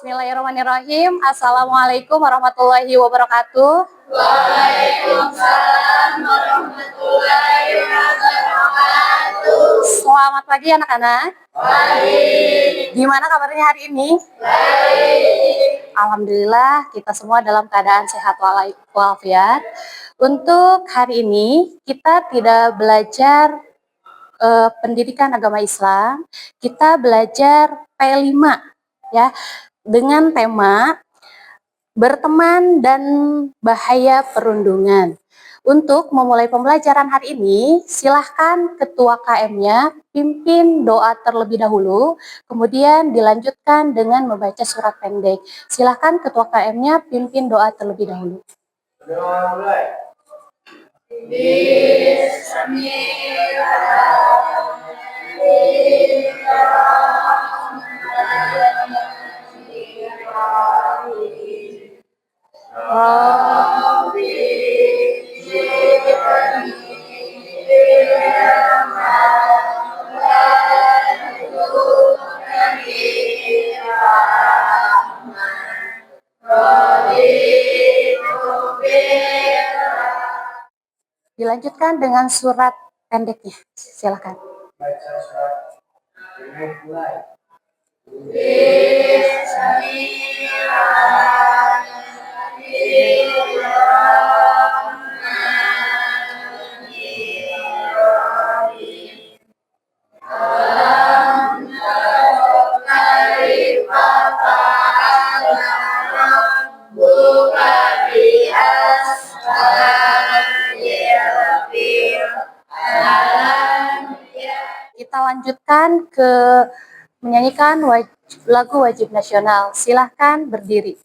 Bismillahirrahmanirrahim. Assalamualaikum warahmatullahi wabarakatuh. Waalaikumsalam warahmatullahi wabarakatuh. Selamat pagi anak-anak. Baik. Gimana kabarnya hari ini? Baik. Alhamdulillah kita semua dalam keadaan sehat walafiat. Untuk hari ini kita tidak belajar pendidikan agama Islam, kita belajar P5 ya, dengan tema berteman dan bahaya perundungan. Untuk memulai pembelajaran hari ini, silahkan ketua KM-nya pimpin doa terlebih dahulu, kemudian dilanjutkan dengan membaca surat pendek. Silahkan ketua KM-nya pimpin doa terlebih dahulu. Dilanjutkan dengan surat pendeknya. Silakan. Baca surat pendek mulai. Kita lanjutkan ke menyanyikan lagu wajib nasional. Silahkan berdiri.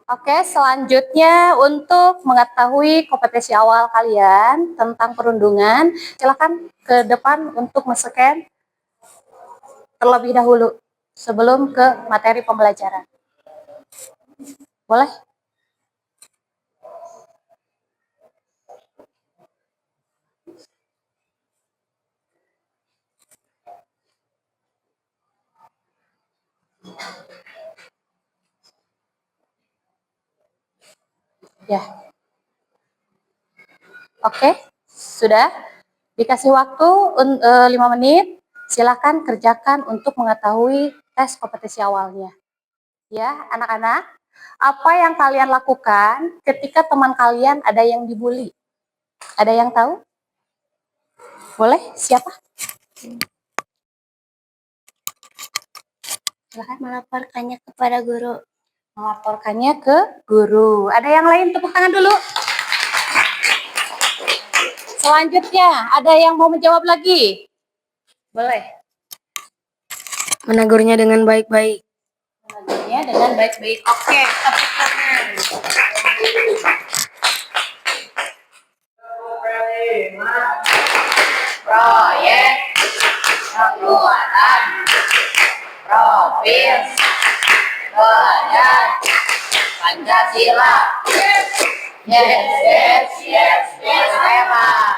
Oke, selanjutnya untuk mengetahui kompetensi awal kalian tentang perundungan, silakan ke depan untuk men-scan terlebih dahulu sebelum ke materi pembelajaran. Boleh? Ya. Oke, sudah dikasih waktu 5 menit. Silakan kerjakan untuk mengetahui tes kompetensi awalnya. Ya, anak-anak, apa yang kalian lakukan ketika teman kalian ada yang dibully? Ada yang tahu? Boleh? Siapa? Silakan. Melaporkannya kepada guru. Melaporkannya ke guru. Ada yang lain? Tepuk tangan dulu. Selanjutnya, ada yang mau menjawab lagi? Boleh. Menegurnya dengan baik-baik. Menegurnya dengan baik-baik. Oke, tepuk tangan. Proyek kekuatan profil belajar Pancasila. Yes, memang.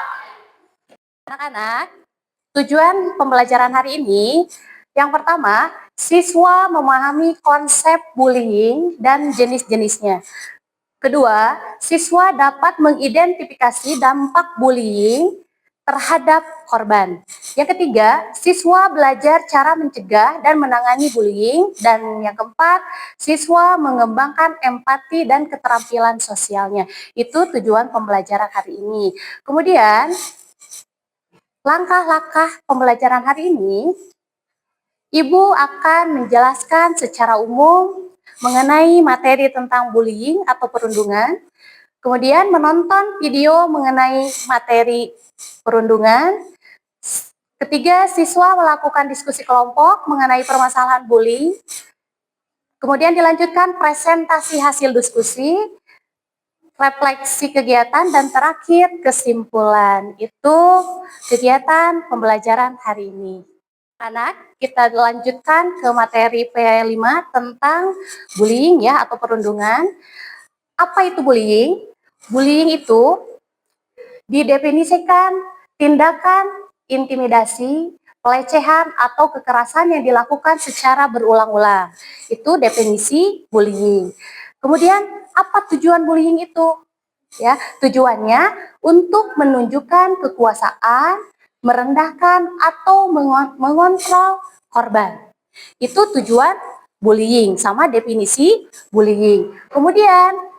Anak-anak, tujuan pembelajaran hari ini, yang pertama, siswa memahami konsep bullying dan jenis-jenisnya. Kedua, siswa dapat mengidentifikasi dampak bullying terhadap korban. Yang ketiga, siswa belajar cara mencegah dan menangani bullying. Dan yang keempat, siswa mengembangkan empati dan keterampilan sosialnya. Itu tujuan pembelajaran hari ini. Kemudian, langkah-langkah pembelajaran hari ini, Ibu akan menjelaskan secara umum mengenai materi tentang bullying atau perundungan, kemudian menonton video mengenai materi perundungan, Ketiga, siswa melakukan diskusi kelompok mengenai permasalahan bullying. Kemudian dilanjutkan presentasi hasil diskusi, refleksi kegiatan, dan terakhir kesimpulan. Itu kegiatan pembelajaran hari ini. Anak, kita lanjutkan ke materi P5 tentang bullying ya atau perundungan. Apa itu bullying? Bullying itu didefinisikan tindakan intimidasi, pelecehan atau kekerasan yang dilakukan secara berulang-ulang. Itu definisi bullying. Kemudian apa tujuan bullying itu? Ya, tujuannya untuk menunjukkan kekuasaan, merendahkan atau mengontrol korban. Itu tujuan bullying sama definisi bullying. Kemudian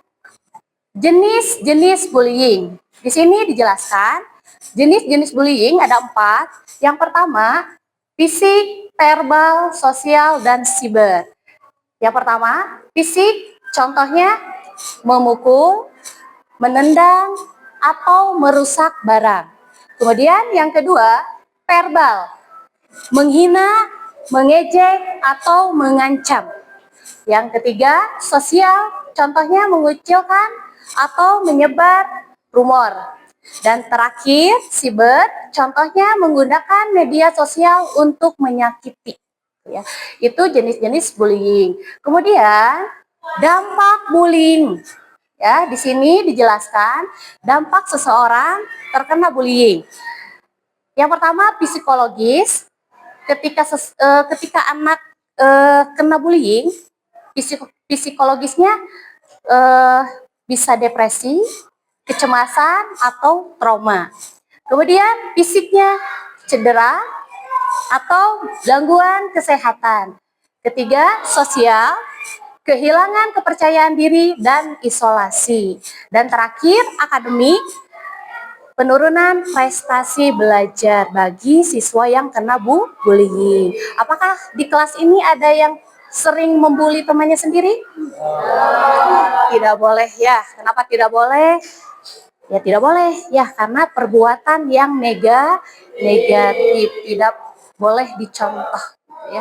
jenis-jenis bullying. Di sini dijelaskan jenis-jenis bullying ada 4. Yang pertama, fisik, verbal, sosial, dan siber. Yang pertama, fisik, contohnya memukul, menendang, atau merusak barang. Kemudian yang kedua, verbal, menghina, mengejek, atau mengancam. Yang ketiga, sosial, contohnya mengucilkan atau menyebar rumor. Dan terakhir, siber, contohnya menggunakan media sosial untuk menyakiti. Ya, itu jenis-jenis bullying. Kemudian, dampak bullying. Ya, di sini dijelaskan dampak seseorang terkena bullying. Yang pertama, psikologis. Ketika anak kena bullying, psikologisnya bisa depresi, kecemasan, atau trauma. Kemudian fisiknya cedera atau gangguan kesehatan. Ketiga, sosial, kehilangan kepercayaan diri dan isolasi. Dan terakhir, akademik, penurunan prestasi belajar bagi siswa yang kena bullying. Apakah di kelas ini ada yang sering membuli temannya sendiri? Tidak boleh ya. Kenapa tidak boleh? Ya tidak boleh ya karena perbuatan yang negatif tidak boleh dicontoh ya.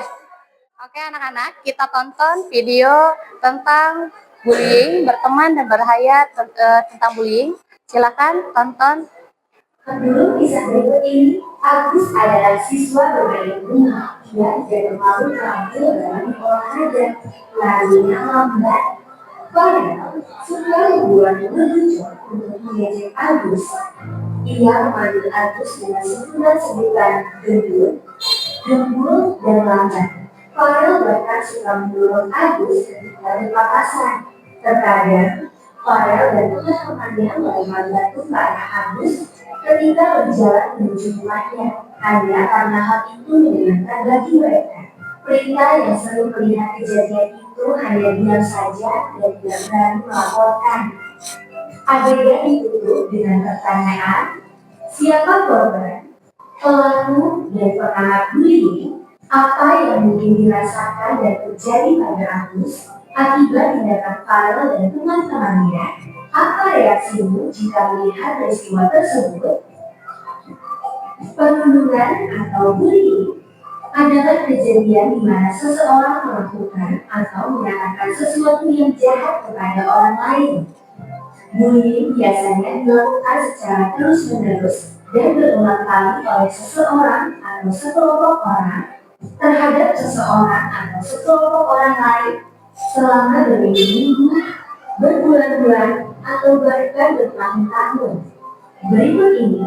Oke anak-anak, kita tonton video tentang bullying, berteman dan berhayat tentang bullying. Silakan tonton. Menurut kisah berikut ini, Agus adalah siswa bermain bunga. Dia tidak terlalu terampil dalam olahraga, larinya lambat. Padahal, setelah membuat lucu untuk mengejek Agus, ia memanggil Agus dengan sebutan gendut, gembul, dan lambat. Farel bahkan suka mendorong Agus ketika berpapasan. Terkadang, Farel dan teman-temannya melempar batu ke arah Agus ketika berjalan menuju rumahnya, hanya karena hal itu menyenangkan bagi mereka. Pria yang sering melihat kejadian itu hanya diam saja dan tidak berani melaporkan. Adegan ditutup dengan pertanyaan, siapa korban, pelaku, dan pengamat bullying, apa yang mungkin dirasakan dan terjadi pada Agus akibat tindakan Farel dan teman-temannya. Apa reaksimu jika melihat peristiwa tersebut? Perundungan atau bullying adalah kejadian di mana seseorang melakukan atau mengatakan sesuatu yang jahat kepada orang lain. Bullying biasanya dilakukan secara terus-menerus dan berulang kali oleh seseorang atau sekelompok orang terhadap seseorang atau sekelompok orang lain selama berminggu-minggu, berbulan-bulan, atau bahkan bertahun-tahun. Berikut ini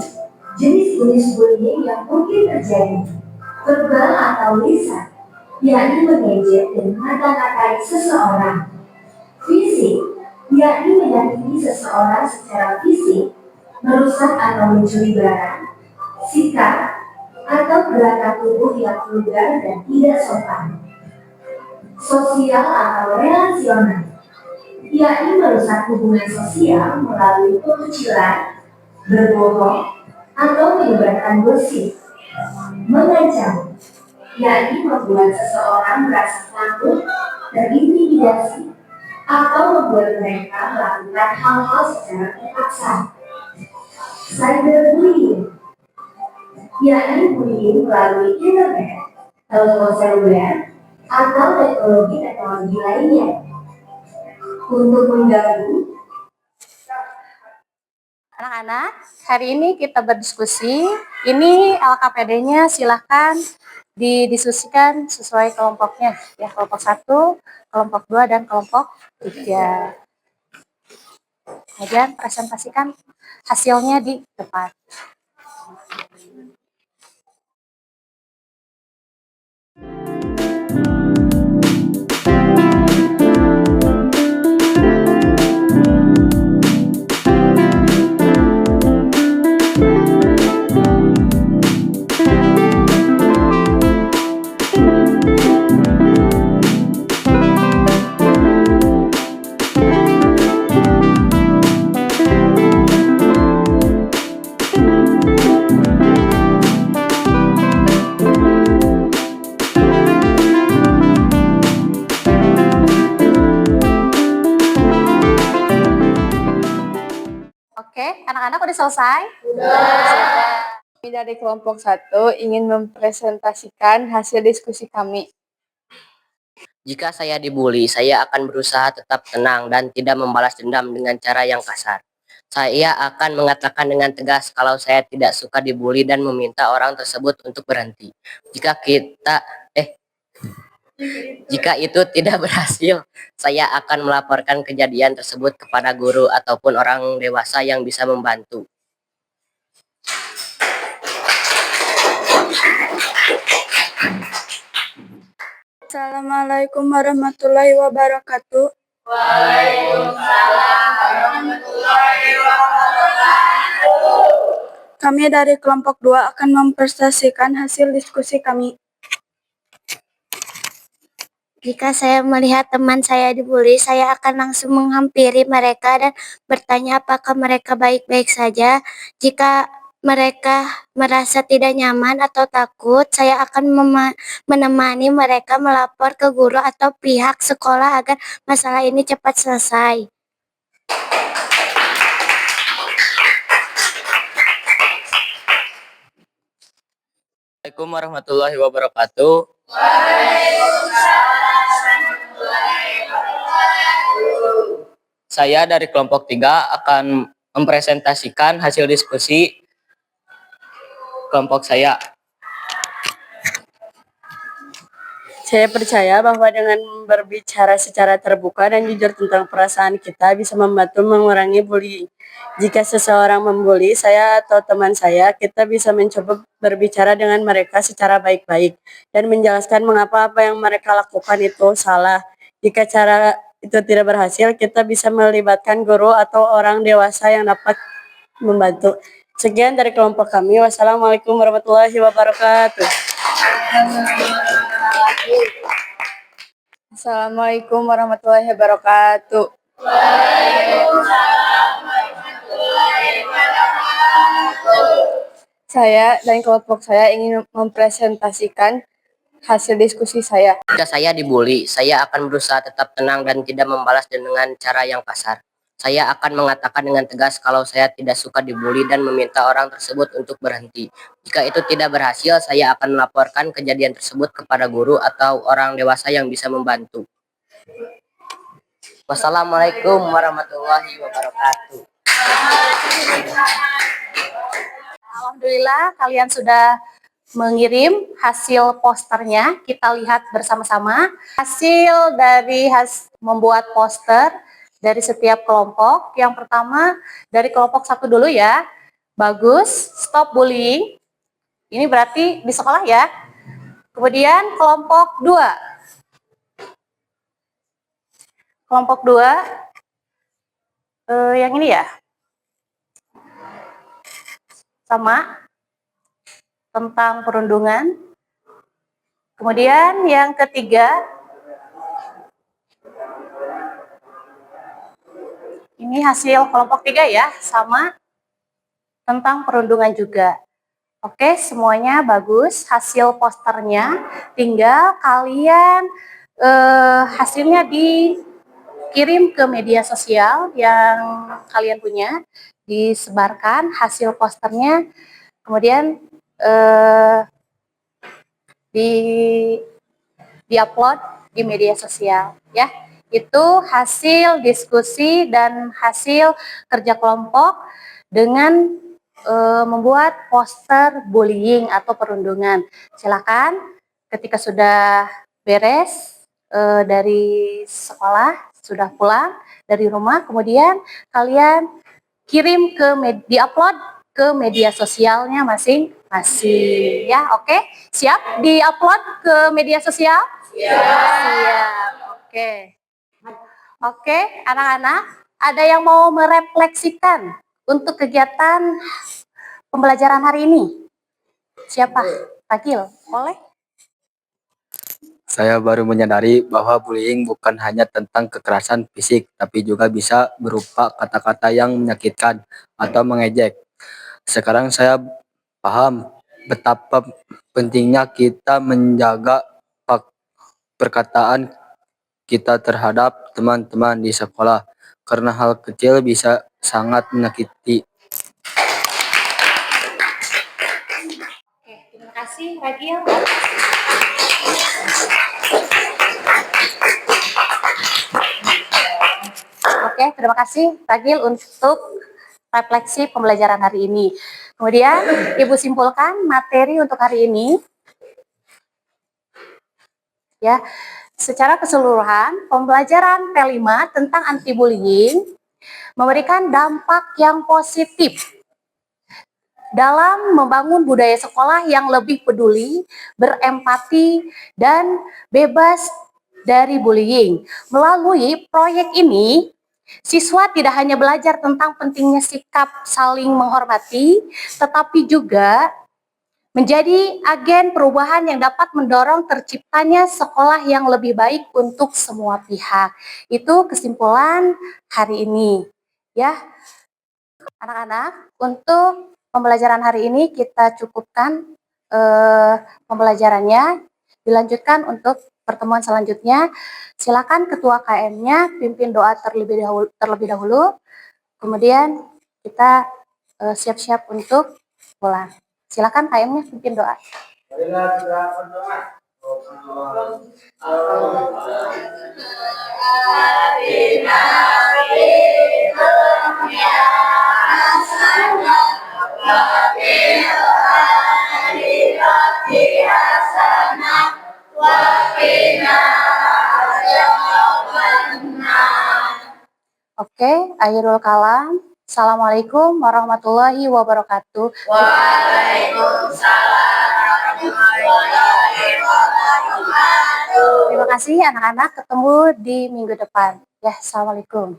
jenis-jenis bullying yang mungkin terjadi. Verbal atau lisan, yakni mengejek dan mengata-ngatai seseorang. Fisik, yakni menyakiti seseorang secara fisik, merusak atau mencuri barang. Sikap atau gerakan tubuh yang vulgar dan tidak sopan. Sosial atau relasional, yakni merusak hubungan sosial melalui pengucilan, berbohong, atau menyebarkan gosip. Mengancam, yakni membuat seseorang merasa takut, terintimidasi, atau membuat mereka melakukan hal-hal secara terpaksa. Cyberbullying, yakni bullying melalui internet, telepon seluler, atau teknologi-teknologi lainnya. Untuk mengganggu, anak-anak, hari ini kita berdiskusi. Ini LKPD-nya silahkan didiskusikan sesuai kelompoknya. Ya, kelompok 1, kelompok 2, dan kelompok 3. Kemudian presentasikan hasilnya di depan. Oke, anak-anak udah selesai? Sudah. Kami dari kelompok 1 ingin mempresentasikan hasil diskusi kami. Jika saya dibully, saya akan berusaha tetap tenang dan tidak membalas dendam dengan cara yang kasar. Saya akan mengatakan dengan tegas kalau saya tidak suka dibully dan meminta orang tersebut untuk berhenti. Jika itu tidak berhasil, saya akan melaporkan kejadian tersebut kepada guru ataupun orang dewasa yang bisa membantu. Assalamualaikum warahmatullahi wabarakatuh. Waalaikumsalam warahmatullahi wabarakatuh. Kami dari kelompok 2 akan mempresentasikan hasil diskusi kami. Jika saya melihat teman saya dibully, saya akan langsung menghampiri mereka dan bertanya apakah mereka baik-baik saja. Jika mereka merasa tidak nyaman atau takut, saya akan menemani mereka melapor ke guru atau pihak sekolah agar masalah ini cepat selesai. Assalamualaikum warahmatullahi wabarakatuh. Saya dari kelompok 3 akan mempresentasikan hasil diskusi kelompok saya. Saya percaya bahwa dengan berbicara secara terbuka dan jujur tentang perasaan kita bisa membantu mengurangi bullying. Jika seseorang membuli saya atau teman saya, kita bisa mencoba berbicara dengan mereka secara baik-baik dan menjelaskan mengapa apa yang mereka lakukan itu salah. Jika cara itu tidak berhasil, kita bisa melibatkan guru atau orang dewasa yang dapat membantu. Sekian dari kelompok kami. Wassalamualaikum warahmatullahi wabarakatuh. Assalamualaikum warahmatullahi wabarakatuh. Saya dan kelompok saya ingin mempresentasikan hasil diskusi saya. Jika saya dibully, saya akan berusaha tetap tenang dan tidak membalas dengan cara yang kasar. Saya akan mengatakan dengan tegas kalau saya tidak suka dibully dan meminta orang tersebut untuk berhenti. Jika itu tidak berhasil, saya akan melaporkan kejadian tersebut kepada guru atau orang dewasa yang bisa membantu. Wassalamualaikum warahmatullahi wabarakatuh. Alhamdulillah kalian sudah mengirim hasil posternya. Kita lihat bersama-sama hasil dari membuat poster dari setiap kelompok. Yang pertama dari kelompok 1 dulu ya. Bagus, stop bullying. Ini berarti di sekolah ya. Kemudian kelompok 2. Kelompok 2 yang ini ya. Sama tentang perundungan. Kemudian yang ketiga, ini hasil kelompok 3 ya, sama tentang perundungan juga. Oke, semuanya bagus hasil posternya, tinggal kalian hasilnya dikirim ke media sosial yang kalian punya, disebarkan hasil posternya, kemudian eh, di diupload di media sosial ya. Itu hasil diskusi dan hasil kerja kelompok dengan membuat poster bullying atau perundungan. Silakan ketika sudah beres dari sekolah, sudah pulang dari rumah, kemudian kalian kirim ke upload ke media sosialnya masing-masing ya. Oke, siap di-upload ke media sosial? Siap. Oke. Oke, anak-anak, ada yang mau merefleksikan untuk kegiatan pembelajaran hari ini? Siapa? Pakil, boleh? Saya baru menyadari bahwa bullying bukan hanya tentang kekerasan fisik, tapi juga bisa berupa kata-kata yang menyakitkan atau mengejek. Sekarang saya paham betapa pentingnya kita menjaga perkataan kita terhadap teman-teman di sekolah, karena hal kecil bisa sangat menyakiti. Oke, terima kasih Ragil. Oke, terima kasih Ragil untuk refleksi pembelajaran hari ini. Kemudian Ibu simpulkan materi untuk hari ini. Ya, secara keseluruhan pembelajaran P5 tentang anti bullying memberikan dampak yang positif dalam membangun budaya sekolah yang lebih peduli, berempati, dan bebas dari bullying. Melalui proyek ini, siswa tidak hanya belajar tentang pentingnya sikap saling menghormati, tetapi juga menjadi agen perubahan yang dapat mendorong terciptanya sekolah yang lebih baik untuk semua pihak. Itu kesimpulan hari ini. Ya, anak-anak, untuk pembelajaran hari ini kita cukupkan pembelajarannya. Dilanjutkan untuk pertemuan selanjutnya. Silakan Ketua KM-nya pimpin doa terlebih dahulu. Kemudian kita siap-siap untuk pulang. Silakan KM-nya pimpin doa. Oke, akhirul kalam. Assalamualaikum warahmatullahi wabarakatuh. Terima kasih anak-anak, ketemu di minggu depan. Ya, assalamualaikum.